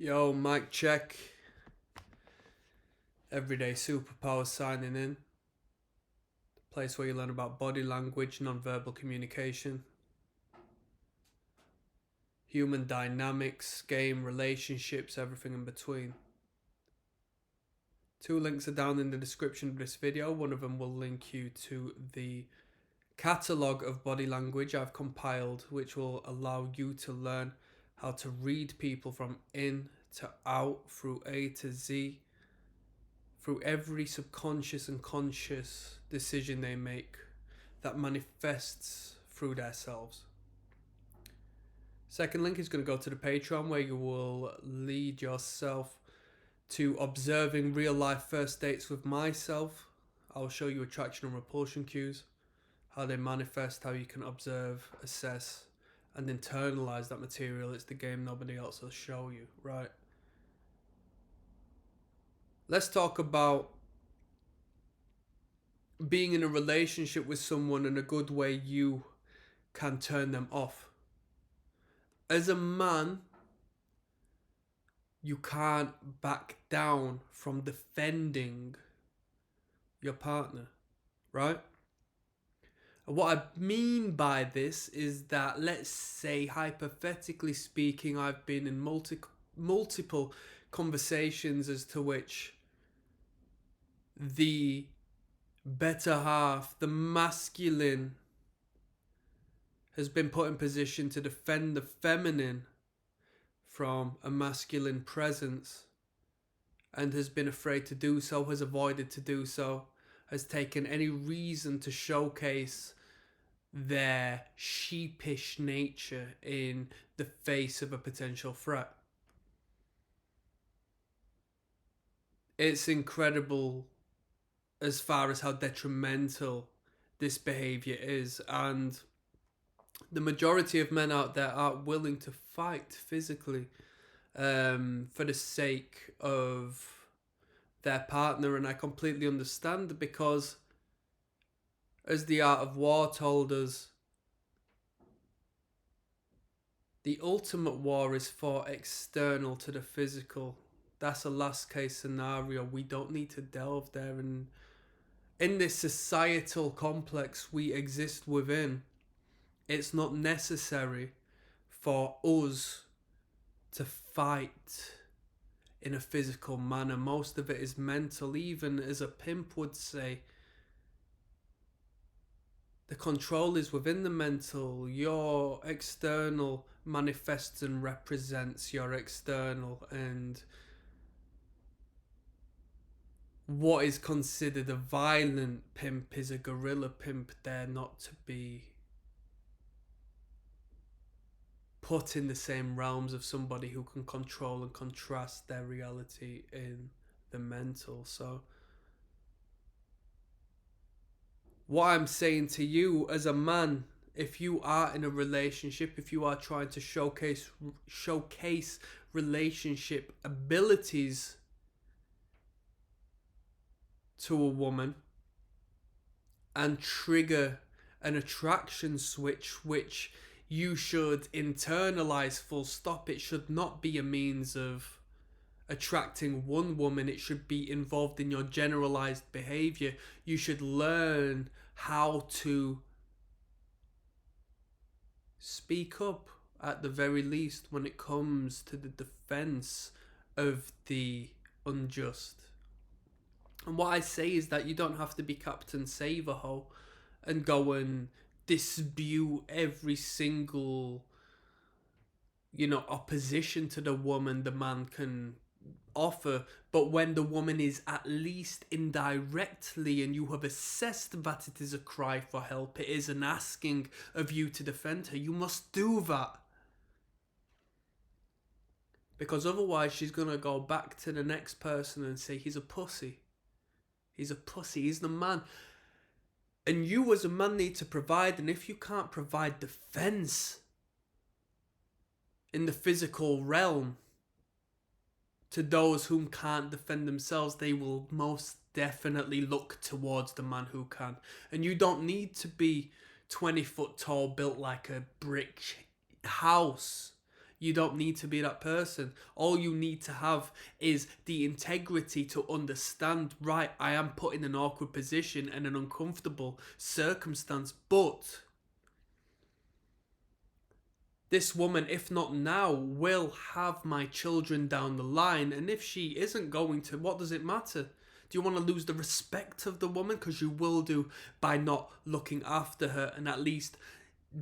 Yo, mic check. Everyday Superpower signing in. Place where you learn about body language, non-verbal communication, human dynamics, game, relationships, everything in between. 2 links are down in the description of this video. One of them will link you to the catalogue of body language I've compiled, which will allow you to learn how to read people from in to out, through A to Z, through every subconscious and conscious decision they make that manifests through themselves. Second link is going to go to the Patreon, where you will lead yourself to observing real life first dates with myself. I'll show you attraction and repulsion cues, how they manifest, how you can observe, assess, and internalize that material. It's the game nobody else will show you, right? Let's talk about being in a relationship with someone and a good way you can turn them off. As a man, you can't back down from defending your partner, right? And what I mean by this is that, let's say, hypothetically speaking, I've been in multiple conversations as to which the better half, the masculine, has been put in position to defend the feminine from a masculine presence, and has been afraid to do so, has avoided to do so, has taken any reason to showcase their sheepish nature in the face of a potential threat. It's incredible as far as how detrimental this behavior is, and the majority of men out there aren't willing to fight physically for the sake of their partner. And I completely understand, because as the art of war told us, the ultimate war is fought external to the physical. That's a last case scenario. We don't need to delve there. And in this societal complex we exist within, it's not necessary for us to fight in a physical manner. Most of it is mental. Even as a pimp would say, the control is within the mental. Your external manifests and represents your external, and what is considered a violent pimp is a guerrilla pimp. They're not to be put in the same realms of somebody who can control and contrast their reality in the mental. So what I'm saying to you as a man, if you are in a relationship, if you are trying to showcase relationship abilities to a woman and trigger an attraction switch, which you should internalize full stop. It should not be a means of attracting one woman. It should be involved in your generalized behavior. You should learn how to speak up, at the very least, when it comes to the defense of the unjust. And what I say is that you don't have to be Captain Save-A-Ho and go and dispute every single, opposition to the woman the man can offer. But when the woman is at least indirectly, and you have assessed that it is a cry for help, it is an asking of you to defend her, you must do that. Because otherwise she's going to go back to the next person and say, he's a pussy. He's a pussy. He's the man. And you as a man need to provide. And if you can't provide defense in the physical realm to those whom can't defend themselves, they will most definitely look towards the man who can. And you don't need to be 20 foot tall, built like a brick house. You don't need to be that person. All you need to have is the integrity to understand, right, I am put in an awkward position and an uncomfortable circumstance, but this woman, if not now, will have my children down the line. And if she isn't going to, what does it matter? Do you want to lose the respect of the woman? Because you will do by not looking after her and at least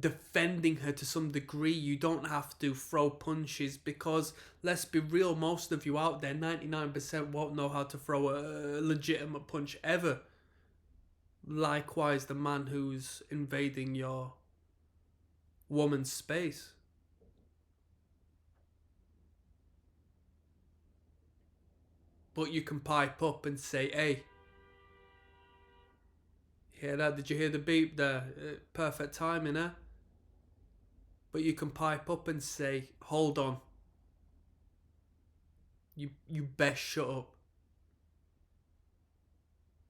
defending her to some degree. You don't have to throw punches because, let's be real, most of you out there, 99% won't know how to throw a legitimate punch ever. Likewise, the man who's invading your woman's space. But you can pipe up and say, hey, hear that? Did you hear the beep there? Perfect timing, eh? But you can pipe up and say, hold on. You best shut up.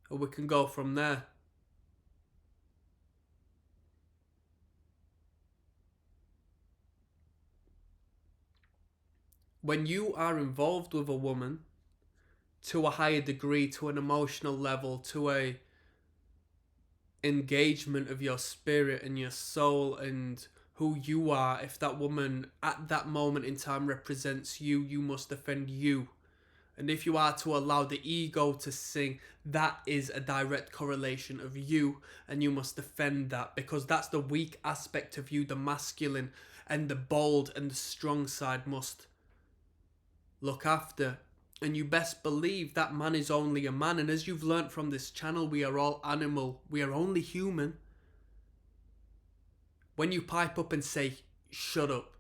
And we can go from there. When you are involved with a woman to a higher degree, to an emotional level, to a engagement of your spirit and your soul and who you are, if that woman at that moment in time represents you, you must defend you. And if you are to allow the ego to sing, that is a direct correlation of you, and you must defend that because that's the weak aspect of you. The masculine and the bold and the strong side must look after. And you best believe that man is only a man. And as you've learnt from this channel, we are all animal. We are only human. When you pipe up and say, shut up,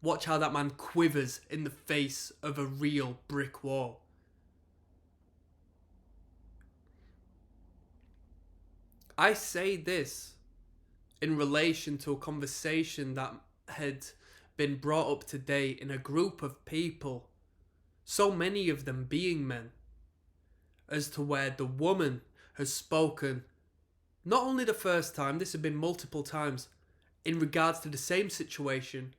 watch how that man quivers in the face of a real brick wall. I say this in relation to a conversation that had been brought up today in a group of people, so many of them being men, as to where the woman has spoken, not only the first time, this had been multiple times, in regards to the same situation,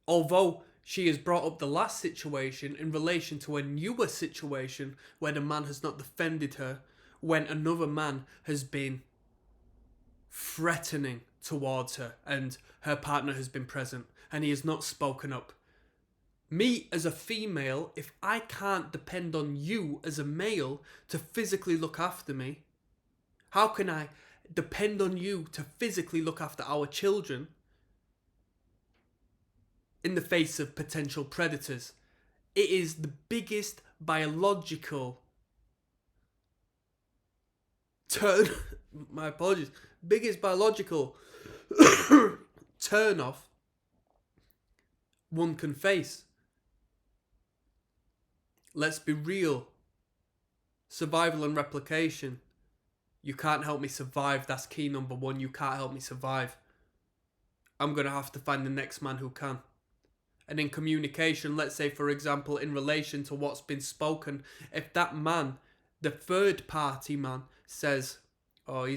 although she has brought up the last situation in relation to a newer situation where the man has not defended her, when another man has been threatening towards her and her partner has been present and he has not spoken up. Me as a female, if I can't depend on you as a male to physically look after me, how can I depend on you to physically look after our children in the face of potential predators? It is the biggest biological my apologies, biggest biological turn off one can face. Let's be real. Survival and replication. You can't help me survive. That's key number one. You can't help me survive. I'm going to have to find the next man who can. And in communication, let's say, for example, in relation to what's been spoken, if that man, the third party man, says, oh,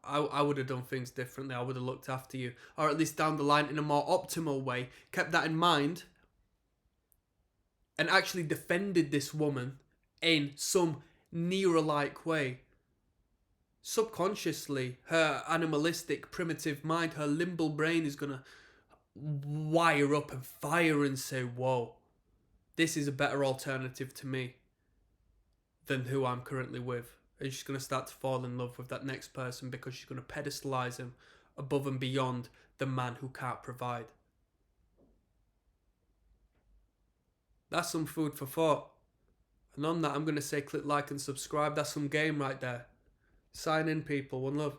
I would have done things differently. I would have looked after you. Or at least down the line in a more optimal way. Kept that in mind. And actually defended this woman in some Nero-like way. Subconsciously, her animalistic, primitive mind, her limble brain is going to wire up and fire and say, whoa, this is a better alternative to me than who I'm currently with. And she's going to start to fall in love with that next person because she's going to pedestalize him above and beyond the man who can't provide. That's some food for thought. And on that, I'm going to say click like and subscribe. That's some game right there. Sign in, people. One love.